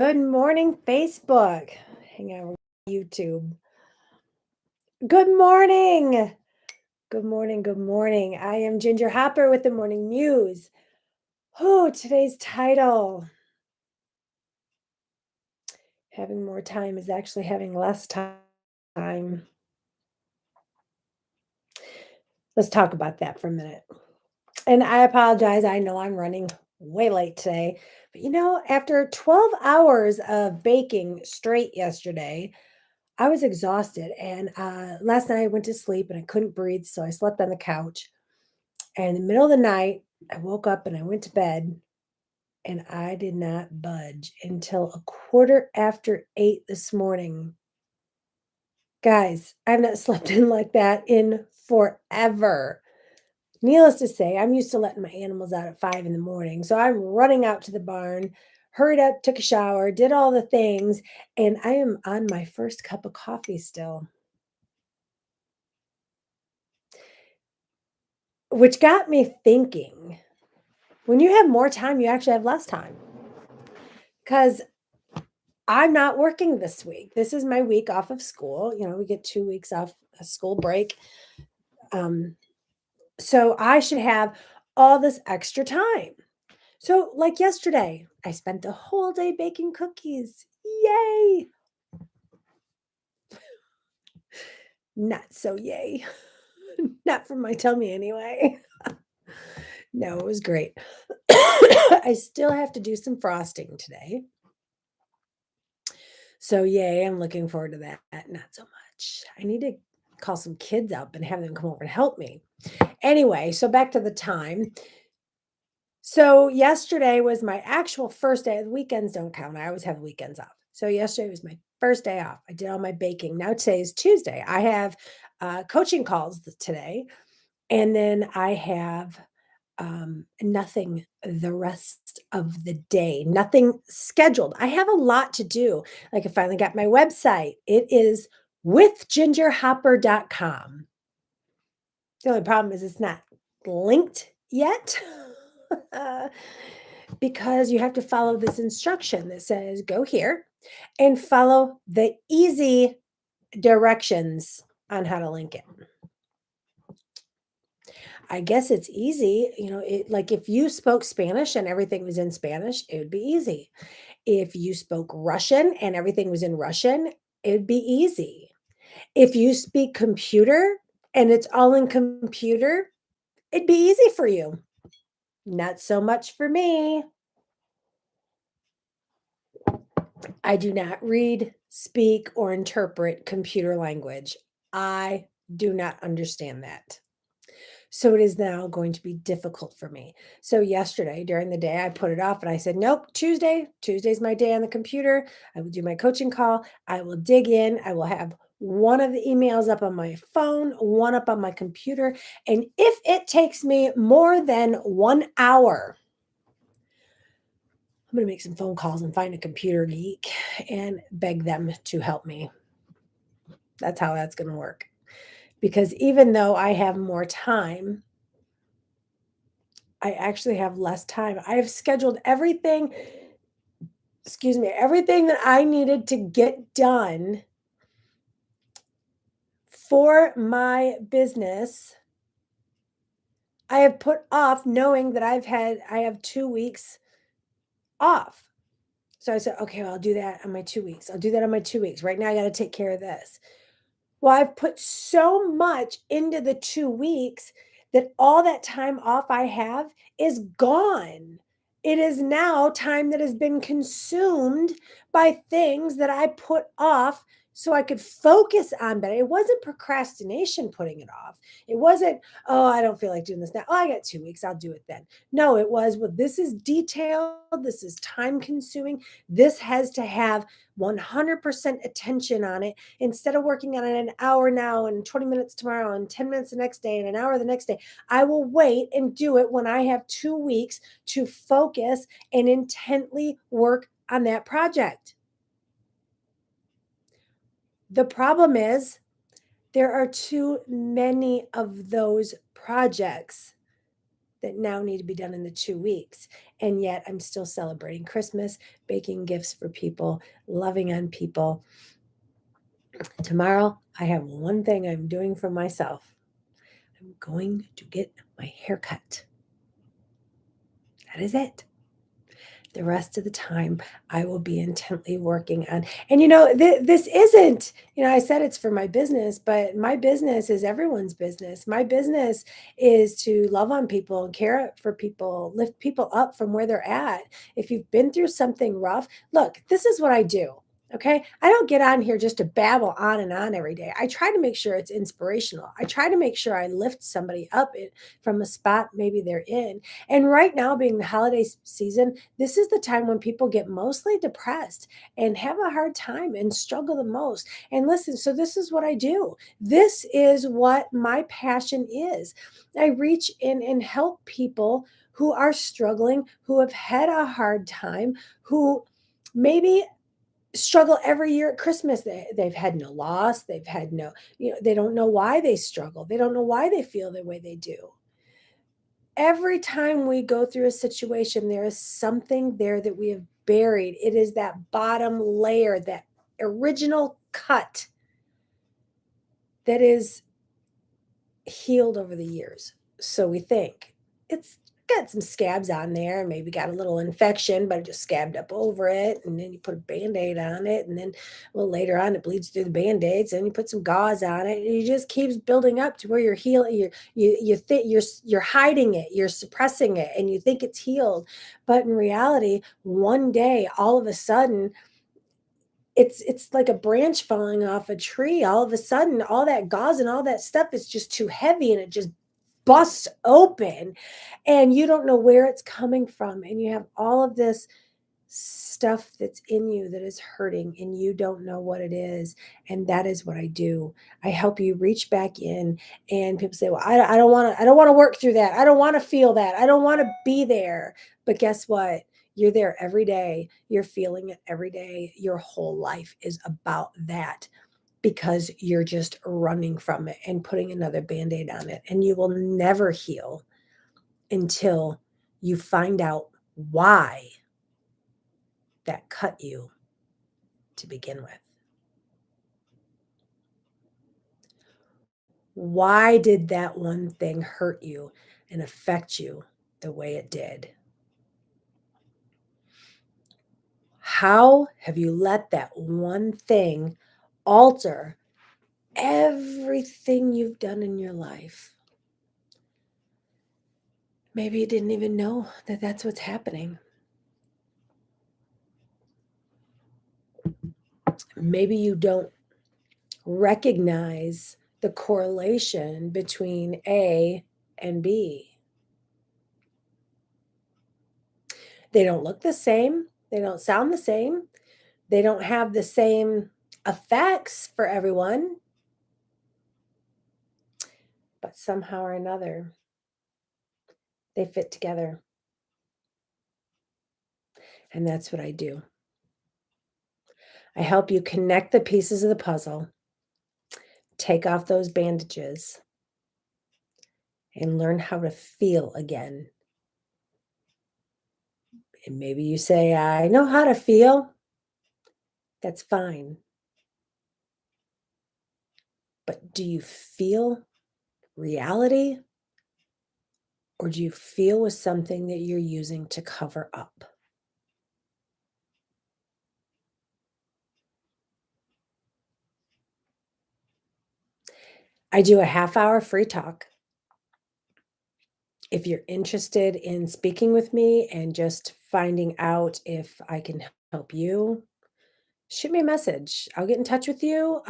Good morning, Facebook. Hang on, YouTube. Good morning. Good morning. Good morning. I am Ginger Hopper with the Morning Muse. Oh, today's title: Having more time is actually having less time. Let's talk about that for a minute. And I apologize. I know I'm running way late today. But after 12 hours of baking straight yesterday, I was exhausted, and last night I went to sleep and I couldn't breathe, so I slept on the couch. And in the middle of the night, I woke up and I went to bed, and I did not budge until a quarter after 8 this morning. Guys, I've not slept in like that in forever. Needless to say, I'm used to letting my animals out at 5 in the morning. So I'm running out to the barn, hurried up, took a shower, did all the things, and I am on my first cup of coffee still. Which got me thinking, when you have more time, you actually have less time. Because I'm not working this week. This is my week off of school. We get 2 weeks off a school break. Um, so I should have all this extra time. So, like yesterday, I spent the whole day baking cookies. Yay! Not so yay. Not for my tummy anyway. No, it was great. I still have to do some frosting today. So, yay, I'm looking forward to that. Not so much. I need to call some kids up and have them come over and help me. Anyway, so back to the time. So, yesterday was my actual first day. The weekends don't count. I always have the weekends off. So, yesterday was my first day off. I did all my baking. Now, today is Tuesday. I have coaching calls today. And then I have nothing the rest of the day, nothing scheduled. I have a lot to do. Like, I finally got my website. It is withgingerhopper.com. The only problem is it's not linked yet. Because you have to follow this instruction that says go here and follow the easy directions on how to link it. I guess it's easy. Like if you spoke Spanish and everything was in Spanish, it would be easy. If you spoke Russian and everything was in Russian, it would be easy. If you speak computer and it's all in computer, it'd be easy for you. Not so much for me. I do not read, speak, or interpret computer language. I do not understand that. So it is now going to be difficult for me. So yesterday during the day, I put it off and I said, nope, Tuesday. Tuesday's my day on the computer. I will do my coaching call. I will dig in. I will have one of the emails up on my phone, one up on my computer. And if it takes me more than 1 hour, I'm going to make some phone calls and find a computer geek and beg them to help me. That's how that's going to work. Because even though I have more time, I actually have less time. I have scheduled everything, excuse me, everything that I needed to get done for my business. I have put off knowing that I have 2 weeks off. So I said, okay, well, I'll do that on my 2 weeks. I'll do that on my 2 weeks. Right now, I got to take care of this. Well, I've put so much into the 2 weeks that all that time off I have is gone. It is now time that has been consumed by things that I put off so I could focus on better. It wasn't procrastination putting it off. It wasn't, oh, I don't feel like doing this now. Oh, I got 2 weeks. I'll do it then. No, it was, well, this is detailed. This is time consuming. This has to have 100% attention on it instead of working on it an hour now and 20 minutes tomorrow and 10 minutes the next day and an hour the next day. I will wait and do it when I have 2 weeks to focus and intently work on that project. The problem is there are too many of those projects. that now need to be done in the 2 weeks, and yet I'm still celebrating Christmas, baking gifts for people, loving on people. Tomorrow, I have one thing I'm doing for myself. I'm going to get my hair cut. That is it. The rest of the time, I will be intently working on, and this isn't, I said it's for my business, but my business is everyone's business. My business is to love on people and care for people, lift people up from where they're at. If you've been through something rough, look, this is what I do. Okay. I don't get on here just to babble on and on every day. I try to make sure it's inspirational. I try to make sure I lift somebody up from a spot maybe they're in. And right now, being the holiday season, this is the time when people get mostly depressed and have a hard time and struggle the most. And listen, so this is what I do. This is what my passion is. I reach in and help people who are struggling, who have had a hard time, who maybe struggle every year at Christmas. They've had no loss. They've had no, they don't know why they struggle. They don't know why they feel the way they do. Every time we go through a situation, there is something there that we have buried. It is that bottom layer, that original cut that is healed over the years. So we think it's got some scabs on there, and maybe got a little infection, but it just scabbed up over it. And then you put a band-aid on it. And then, well, later on it bleeds through the band-aids, and you put some gauze on it. And it just keeps building up to where you're healing. You think you're hiding it, you're suppressing it, and you think it's healed. But in reality, one day, all of a sudden, it's like a branch falling off a tree. All of a sudden, all that gauze and all that stuff is just too heavy, and it just busts open, and you don't know where it's coming from, and you have all of this stuff that's in you that is hurting, and you don't know what it is. And that is what I do. I help you reach back in. And people say, well, I don't want to work through that. I don't want to feel that. I don't want to be there. But guess what? You're there every day. You're feeling it every day. Your whole life is about that, because you're just running from it and putting another band-aid on it. And you will never heal until you find out why that cut you to begin with. Why did that one thing hurt you and affect you the way it did? How have you let that one thing alter everything you've done in your life? Maybe you didn't even know that that's what's happening. Maybe you don't recognize the correlation between A and B. They don't look the same, they don't sound the same, they don't have the same effects for everyone, but somehow or another, they fit together. And that's what I do. I help you connect the pieces of the puzzle, take off those bandages, and learn how to feel again. And maybe you say, I know how to feel. That's fine. But do you feel reality, or do you feel with something that you're using to cover up? I do a half hour free talk. If you're interested in speaking with me and just finding out if I can help you, shoot me a message. I'll get in touch with you.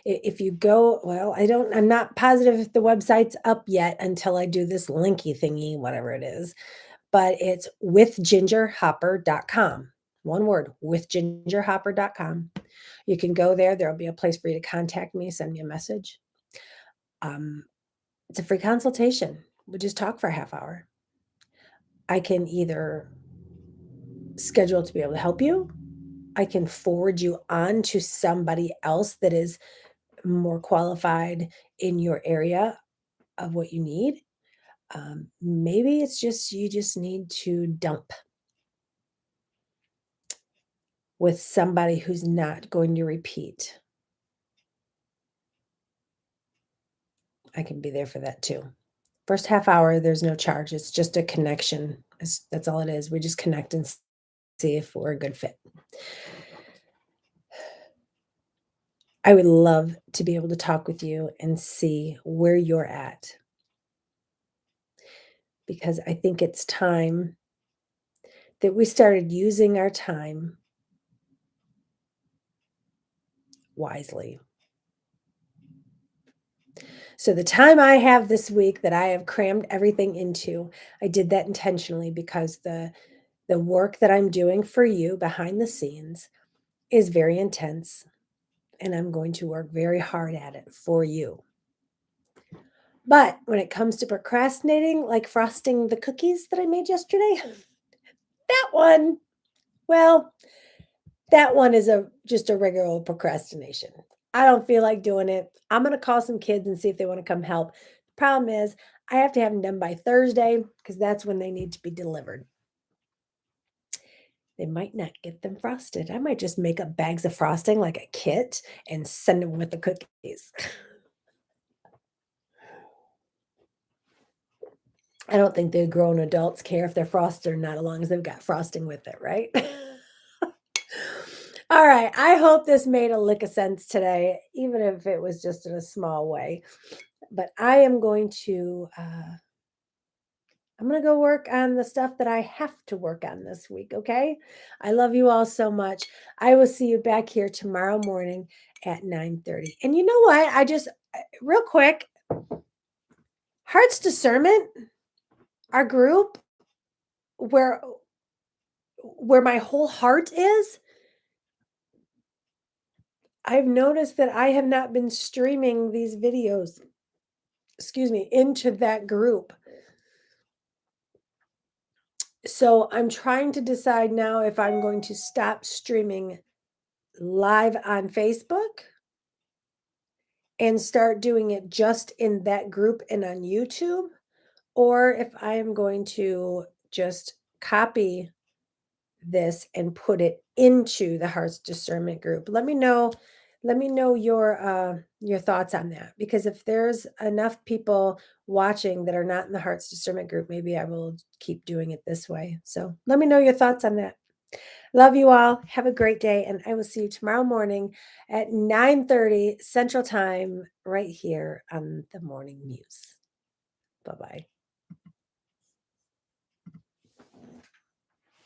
If you go, well, I'm not positive if the website's up yet until I do this linky thingy, whatever it is, but it's withgingerhopper.com. One word, withgingerhopper.com. You can go there. There'll be a place for you to contact me, send me a message. Um, it's a free consultation. We just talk for a half hour. I can either schedule to be able to help you. I can forward you on to somebody else that is more qualified in your area of what you need. Maybe it's just you just need to dump with somebody who's not going to repeat. I can be there for that too. First half hour, there's no charge. It's just a connection. That's all it is. We just connect and see if we're a good fit. I would love to be able to talk with you and see where you're at because I think it's time that we started using our time wisely. So, the time I have this week that I have crammed everything into, I did that intentionally because the work that I'm doing for you behind the scenes is very intense and I'm going to work very hard at it for you. But when it comes to procrastinating, like frosting the cookies that I made yesterday, that one, well, that one is a just a regular old procrastination. I don't feel like doing it. I'm gonna call some kids and see if they want to come help. Problem is, I have to have them done by Thursday because that's when they need to be delivered. They might not get them frosted. I might just make up bags of frosting like a kit and send them with the cookies. I don't think the grown adults care if they're frosted or not, as long as they've got frosting with it, right? All right. I hope this made a lick of sense today, even if it was just in a small way. But I am going to I'm going to go work on the stuff that I have to work on this week, okay? I love you all so much. I will see you back here tomorrow morning at 9:30. And you know what? I just real quick, Heart's Discernment, our group where my whole heart is, I've noticed that I have not been streaming these videos, excuse me, into that group. So I'm trying to decide now if I'm going to stop streaming live on Facebook and start doing it just in that group and on YouTube, or if I am going to just copy this and put it into the Hearts Discernment group. Let me know your thoughts on that because if there's enough people watching that are not in the Hearts Discernment group, maybe I will keep doing it this way. So let me know your thoughts on that. Love you all. Have a great day and I will see you tomorrow morning at 9:30 Central Time right here on the Morning Muse. Bye-bye.